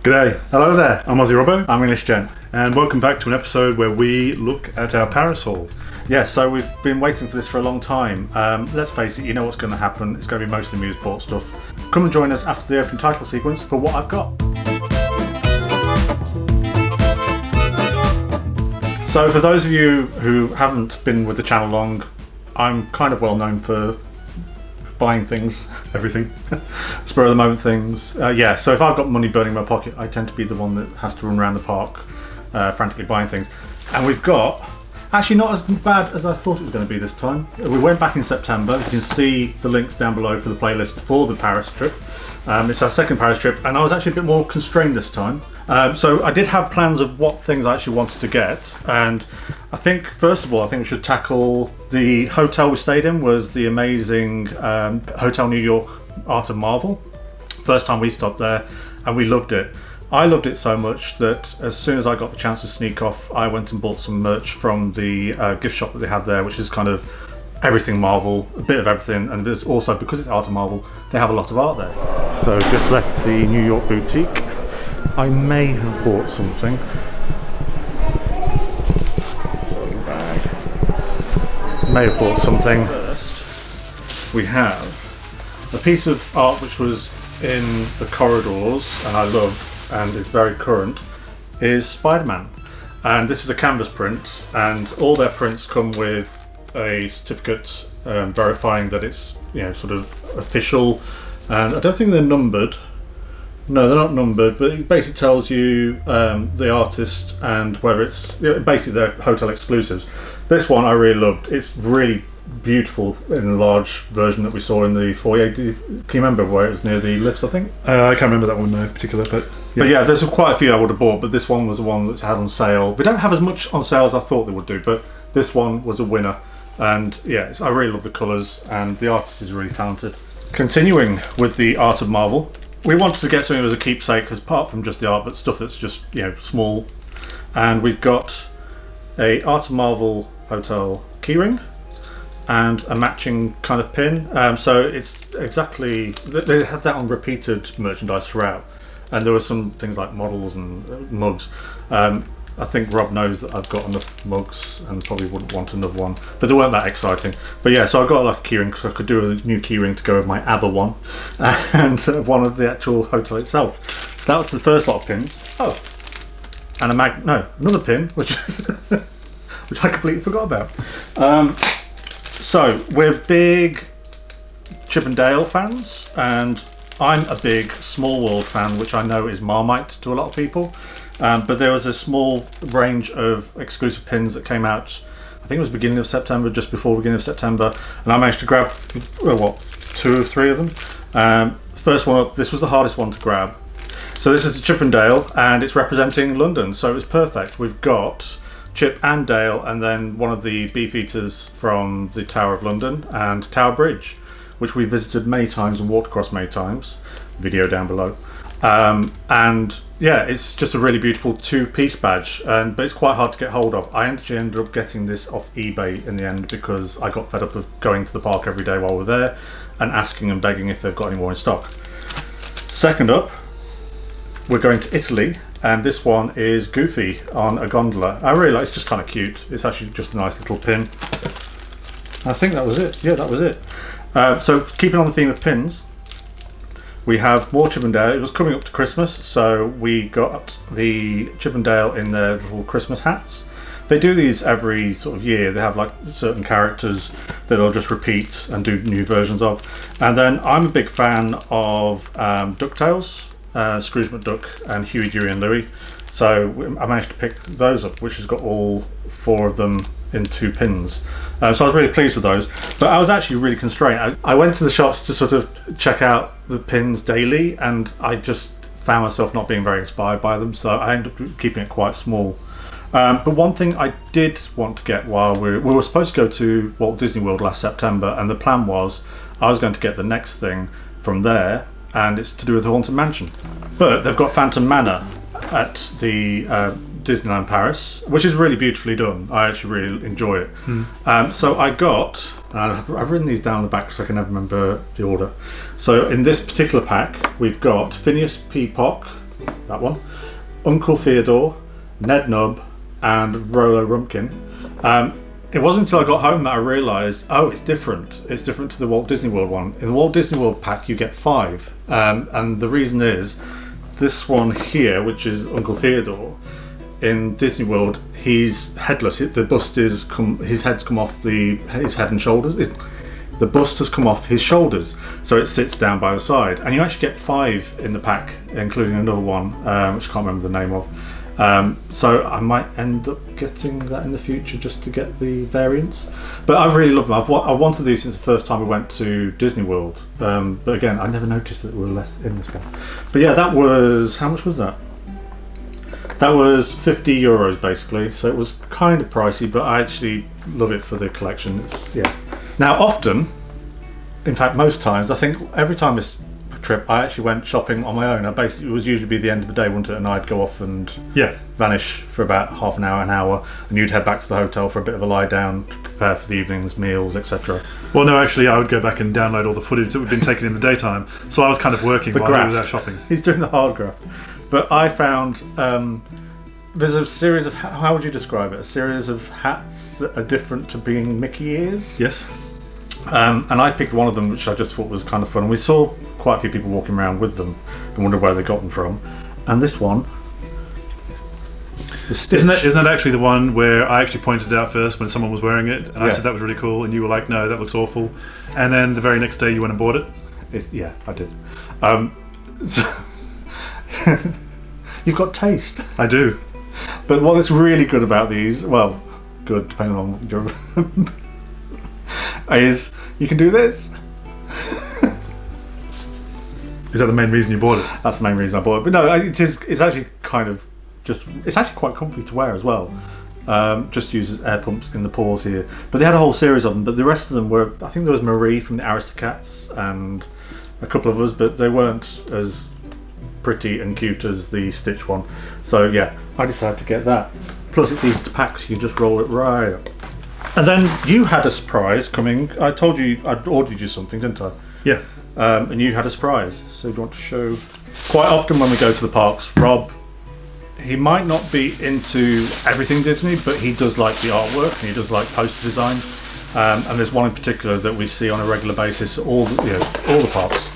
G'day. Hello there. I'm Aussie Robbo. I'm English Jen. And welcome back to an episode where we look at our Paris haul. Yeah, so we've been waiting for this for a long time. Let's face it, you know what's going to happen. It's going to be mostly Museport stuff. Come and join us after the opening title sequence for What I've Got. So for those of you who haven't been with the channel long, I'm kind of well known for buying things, everything, spur of the moment things. So if I've got money burning in my pocket, I tend to be the one that has to run around the park frantically buying things. And we've got, actually not as bad as I thought it was going to be this time. We went back in September. You can see the links down below for the playlist for the Paris trip. It's our second Paris trip, and I was actually a bit more constrained this time. So I did have plans of what things I actually wanted to get, and I think first of all, I think we should tackle the hotel we stayed in. Was the amazing Hotel New York Art of Marvel. First time we stopped there, and we loved it. I loved it so much that as soon as I got the chance to sneak off, I went and bought some merch from the gift shop that they have there, which is kind of everything Marvel, a bit of everything, and there's also, because it's Art of Marvel, they have a lot of art there. So just left the New York boutique. I may have bought something. May have bought something. First, we have a piece of art which was in the corridors, and I love, and it's very current, is Spider-Man. And this is a canvas print, and all their prints come with a certificate verifying that it's sort of official, and I don't think they're numbered. No, they're not numbered, but it basically tells you the artist and whether it's basically their hotel exclusives. This one I really loved. It's really beautiful in the large version that we saw in the foyer. Can you remember where it was near the lifts, I think? I can't remember that one in particular, but yeah, there's quite a few I would have bought, but this one was the one that had on sale. They don't have as much on sale as I thought they would do, but this one was a winner. And yeah, I really love the colours, and the artist is really talented. Continuing with the Art of Marvel, we wanted to get something as a keepsake, because apart from just the art, but stuff that's just small. And we've got a Art of Marvel hotel keyring and a matching kind of pin. So it's exactly, they had that on repeated merchandise throughout, and there were some things like models and mugs. I think Rob knows that I've got enough mugs and probably wouldn't want another one, but they weren't that exciting. But yeah, so I got like a keyring, because I could do a new keyring to go with my ABBA one and one of the actual hotel itself. So that was the first lot of pins. Oh, and another pin, which which I completely forgot about. So we're big Chip and Dale fans, and I'm a big Small World fan, which I know is Marmite to a lot of people. But there was a small range of exclusive pins that came out, I think it was beginning of September, just before the beginning of September, and I managed to grab, 2 or 3 of them. First one up, this was the hardest one to grab. So this is the Chip and Dale, and it's representing London, so it's perfect. We've got Chip and Dale, and then one of the Beefeaters from the Tower of London and Tower Bridge, which we visited many times and walked across many times. Video down below. And yeah, it's just a really beautiful 2-piece badge, but it's quite hard to get hold of. I actually ended up getting this off eBay in the end, because I got fed up of going to the park every day while we're there and asking and begging if they've got any more in stock. Second up, we're going to Italy, and this one is Goofy on a gondola. I really like, it's just kind of cute. It's actually just a nice little pin. I think that was it. Yeah, that was it. So keeping on the theme of pins, we have more Chip and Dale. It was coming up to Christmas, so we got the Chip and Dale in their little Christmas hats. They do these every sort of year. They have like certain characters that they'll just repeat and do new versions of. And then I'm a big fan of DuckTales, Scrooge McDuck and Huey, Dewey and Louie. So I managed to pick those up, which has got all 4 of them in 2 pins. So I was really pleased with those, but I was actually really constrained. I went to the shops to sort of check out the pins daily, and I just found myself not being very inspired by them, so I ended up keeping it quite small. But one thing I did want to get while we were supposed to go to Walt Disney World last September, and the plan was I was going to get the next thing from there, and it's to do with the Haunted Mansion. But they've got Phantom Manor at the Disneyland Paris, which is really beautifully done. I actually really enjoy it. So I got, and I've written these down the back so I can never remember the order. So in this particular pack, we've got Phineas Peacock, that one, Uncle Theodore, Ned Nub, and Rolo Rumpkin. It wasn't until I got home that I realised, oh, it's different. It's different to the Walt Disney World one. In the Walt Disney World pack, you get 5. And the reason is, this one here, which is Uncle Theodore, in Disney World, he's headless. The bust is his head's come off his head and shoulders. The bust has come off his shoulders, so it sits down by the side. And you actually get 5 in the pack, including another one, which I can't remember the name of. So I might end up getting that in the future just to get the variants. But I really love them. I wanted these since the first time we went to Disney World. But again, I never noticed that there were less in this one. But yeah, that was... How much was that? That was €50 basically. So it was kind of pricey, but I actually love it for the collection. Yeah. Now often, in fact most times, I think every time this trip I actually went shopping on my own. It was usually be the end of the day, wouldn't it? And I'd go off and vanish for about half an hour, and you'd head back to the hotel for a bit of a lie down to prepare for the evening's meals, etc. Well, no, actually I would go back and download all the footage that we'd been taken in the daytime, so I was kind of working while I was out shopping. He's doing the hard graft. But I found there's a series of, how would you describe it? A series of hats that are different to being Mickey ears. Yes. And I picked one of them, which I just thought was kind of fun. We saw quite a few people walking around with them and wondered where they got them from. And this one, isn't that actually the one where I actually pointed it out first when someone was wearing it, and I said that was really cool, and you were like, no, that looks awful. And then the very next day you went and bought it. Yeah, I did. You've got taste. I do. But what is really good about these, well, good depending on your is you can do this. Is that the main reason you bought it? That's the main reason I bought it. But no, it's actually kind of it's actually quite comfy to wear as well. Just uses air pumps in the paws here. But they had a whole series of them, but the rest of them were, I think there was Marie from the Aristocats and a couple of us, but they weren't as pretty and cute as the Stitch one. So yeah, I decided to get that. Plus it's easy to pack, so you can just roll it right up. And then you had a surprise coming. I told you I'd ordered you something, didn't I? Yeah. And you had a surprise. So do you want to show? Quite often when we go to the parks, Rob, he might not be into everything Disney, but he does like the artwork and he does like poster design. And there's one in particular that we see on a regular basis, all the parks.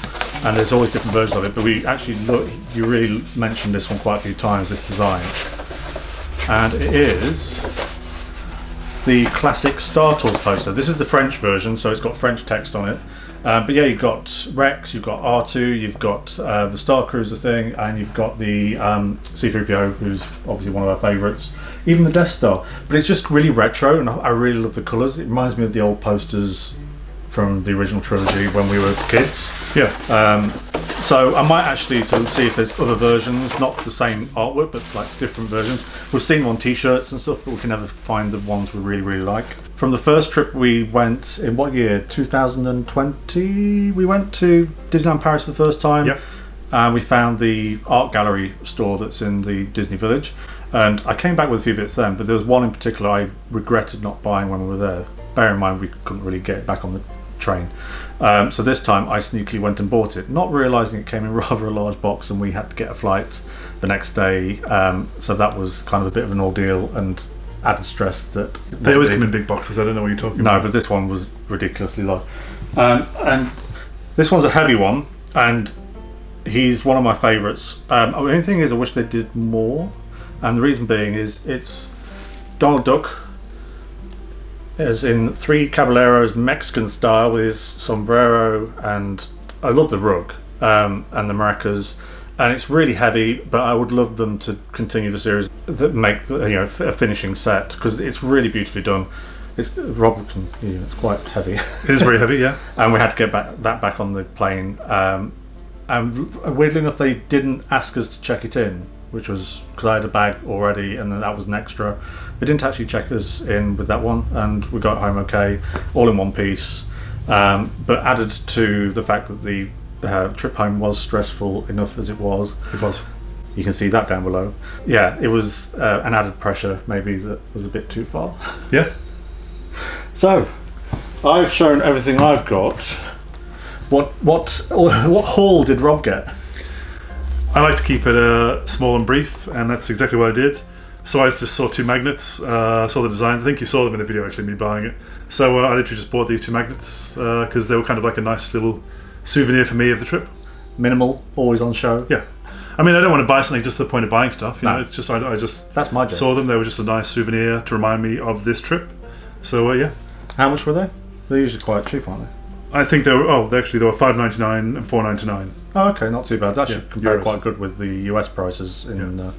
And there's always different versions of it. But we actually you really mentioned this one quite a few times, this design. And it is the classic Star Tours poster. This is the French version, so it's got French text on it. But yeah, you've got Rex, you've got R2, you've got the Star Cruiser thing, and you've got the C-3PO, who's obviously one of our favourites. Even the Death Star. But it's just really retro, and I really love the colours. It reminds me of the old posters from the original trilogy when we were kids. Yeah. So I might actually sort of see if there's other versions, not the same artwork, but like different versions. We've seen them on t-shirts and stuff, but we can never find the ones we really, really like. From the first trip we went, in what year? 2020? We went to Disneyland Paris for the first time. Yep. And we found the art gallery store that's in the Disney Village. And I came back with a few bits then, but there was one in particular I regretted not buying when we were there. Bear in mind we couldn't really get it back on the train. So this time I sneakily went and bought it, not realising it came in rather a large box and we had to get a flight the next day. So that was kind of a bit of an ordeal and added stress that... They always come in big boxes, I don't know what you're talking about. No, but this one was ridiculously large. And this one's a heavy one, and he's one of my favourites. The only thing is I wish they did more, and the reason being is it's Donald Duck, as in 3 Caballeros Mexican style with his sombrero, and I love the rug and the maracas, and it's really heavy, but I would love them to continue the series that make a finishing set, because it's really beautifully done. It's Robertson, it's quite heavy. It is very heavy, yeah. And we had to get that back on the plane, and weirdly enough they didn't ask us to check it in, which was because I had a bag already and then that was an extra. They didn't actually check us in with that one, and we got home okay, all in one piece. But added to the fact that the trip home was stressful enough as it was. It was. You can see that down below. Yeah, it was an added pressure maybe that was a bit too far. Yeah. So, I've shown everything I've got. What haul did Rob get? I like to keep it small and brief, and that's exactly what I did. So I just saw 2 magnets, saw the designs. I think you saw them in the video, actually, me buying it. So I literally just bought these 2 magnets because they were kind of like a nice little souvenir for me of the trip. Minimal, always on show. Yeah. I mean, I don't want to buy something just to the point of buying stuff. You know, it's just I just that's my job. Saw them. They were just a nice souvenir to remind me of this trip. So yeah. How much were they? They're usually quite cheap, aren't they? I think they were. Oh, they were $5.99 and $4.99. Oh, okay, not too bad. That should compare quite good with the US prices in.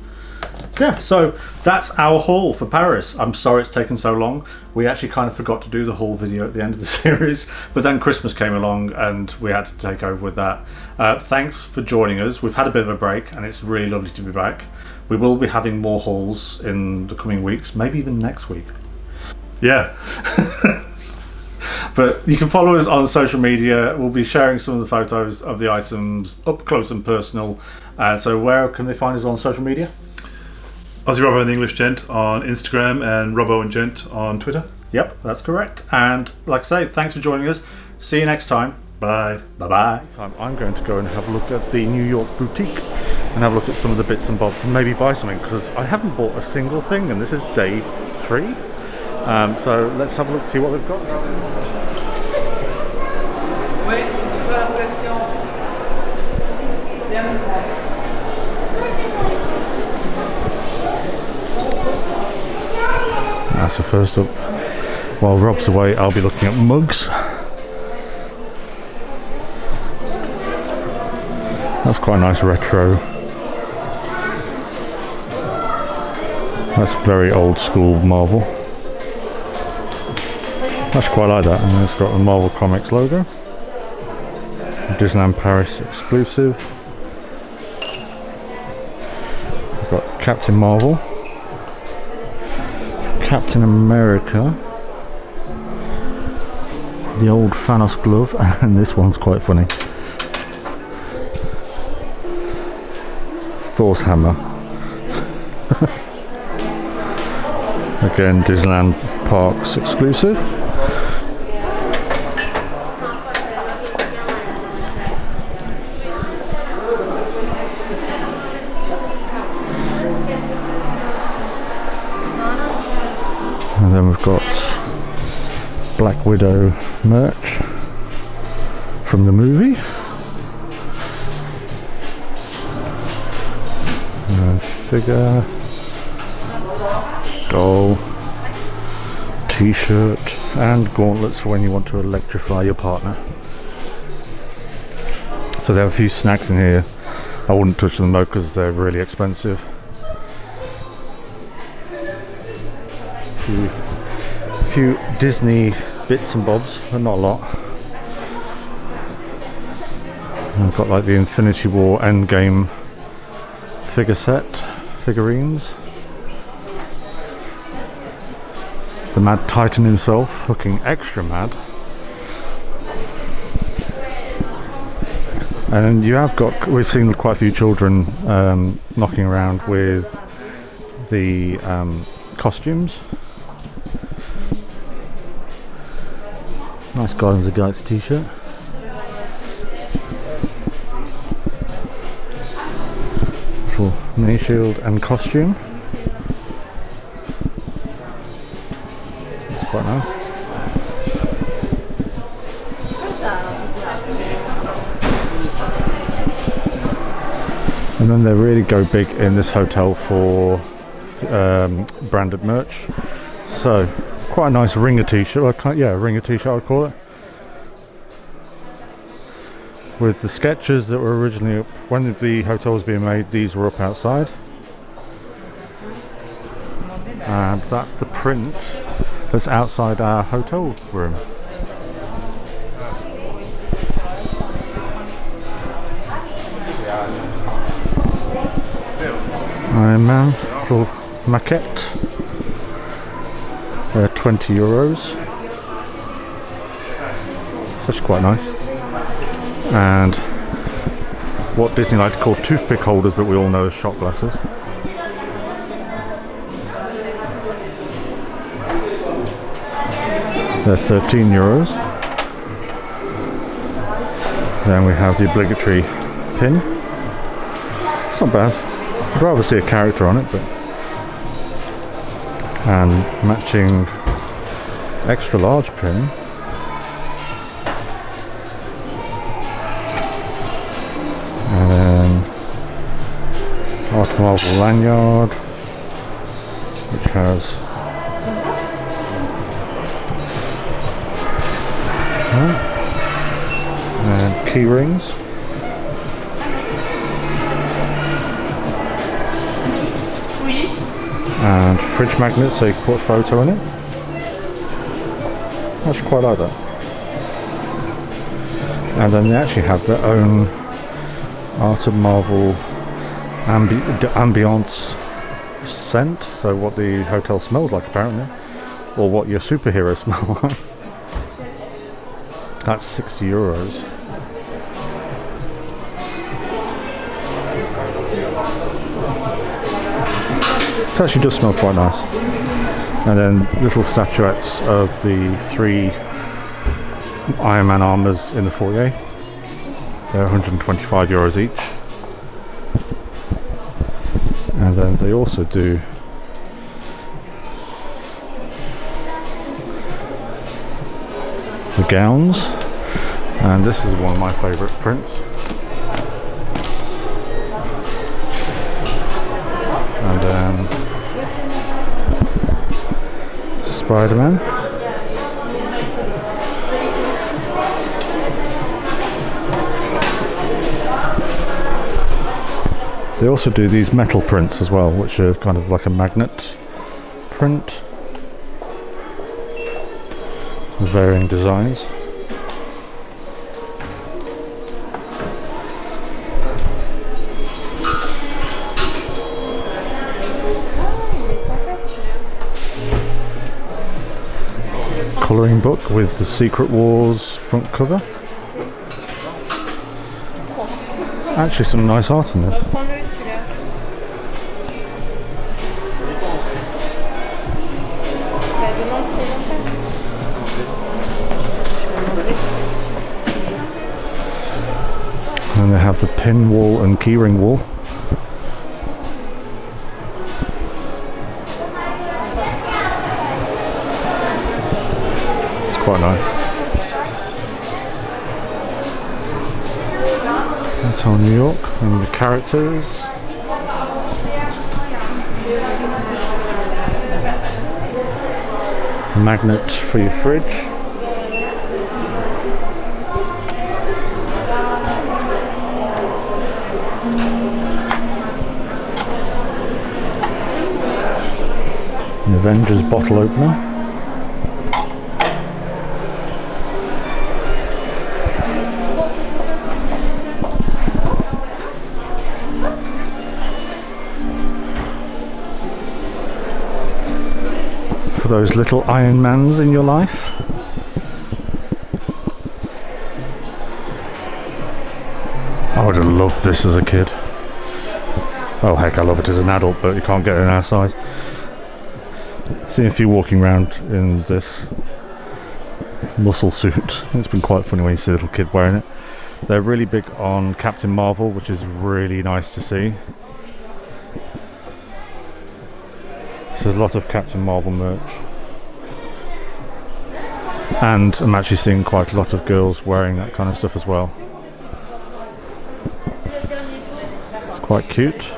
Yeah, so that's our haul for Paris. I'm sorry it's taken so long. We actually kind of forgot to do the haul video at the end of the series, but then Christmas came along and we had to take over with that. Thanks for joining us. We've had a bit of a break and it's really lovely to be back. We will be having more hauls in the coming weeks, maybe even next week. Yeah. But you can follow us on social media. We'll be sharing some of the photos of the items up close and personal. So where can they find us on social media? Aussie Robbo and the English Gent on Instagram and Robbo and Gent on Twitter. Yep, that's correct. And like I say, thanks for joining us. See you next time. Bye. Bye-bye. I'm going to go and have a look at the New York boutique and have a look at some of the bits and bobs and maybe buy something because I haven't bought a single thing and this is day 3. So let's have a look, see what they've got. So first up, while Rob's away, I'll be looking at mugs. That's quite a nice retro. That's very old school Marvel. I actually quite like that. And it's got the Marvel Comics logo. Disneyland Paris exclusive. We've got Captain Marvel. Captain America, the old Thanos glove, and this one's quite funny. Thor's hammer. Again, Disneyland Parks exclusive. And then we've got Black Widow merch from the movie. And figure, doll, t-shirt, and gauntlets for when you want to electrify your partner. So they have a few snacks in here. I wouldn't touch them though because they're really expensive. A few Disney bits and bobs, but not a lot. And I've got like the Infinity War Endgame figurines. The Mad Titan himself, looking extra mad. And you have got, we've seen quite a few children knocking around with the costumes. Nice Guardians of the Galaxy t-shirt. Little mini shield and costume. It's quite nice. And then they really go big in this hotel for branded merch. So quite a nice Ringer t-shirt. Ringer t-shirt I'd call it. With the sketches that were originally up when the hotel was being made, these were up outside. And that's the print that's outside our hotel room. Iron Man, little maquette. 20 euros. That's quite nice. And what Disney like to call toothpick holders, but we all know as shot glasses. They're 13 euros. Then we have the obligatory pin. not bad. I'd rather see a character on it, but... And matching extra large pin. And then Marvel Lanyard, which has and key rings. And fridge magnet, so you can put a photo in it. I actually quite like that. And then they actually have their own Art of Marvel ambience scent, so what the hotel smells like apparently, or what your superhero smell like. That's €60. It actually does smell quite nice. And then little statuettes of the 3 Iron Man armours in the foyer. They're €125 each. And then they also do the gowns, and this is one of my favourite prints. And then Spider-Man. They also do these metal prints as well, which are kind of like a magnet print with varying designs. Colouring book with the Secret Wars front cover. There's actually some nice art in this. And they have the pin wall and keyring wall. It's quite nice. That's all New York and the characters. Magnet for your fridge. Avengers bottle opener. For those little Iron Mans in your life. I would have loved this as a kid. Oh heck, I love it as an adult, but you can't get it in our size. Seen a few walking around in this muscle suit. It's been quite funny when you see a little kid wearing it. They're really big on Captain Marvel, which is really nice to see. So there's a lot of Captain Marvel merch. And I'm actually seeing quite a lot of girls wearing that kind of stuff as well. It's quite cute.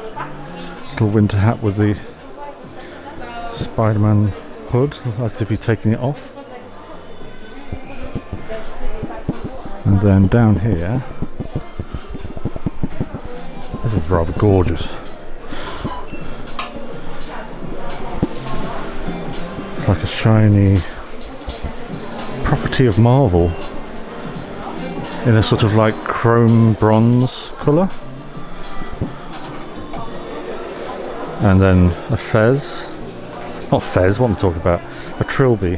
Little winter hat with the Spider-Man hood, like as if you're taking it off. And then down here, this is rather gorgeous. It's like a shiny property of Marvel in a sort of like chrome bronze colour. And then a fez. Not fez, what am I talking about? A trilby.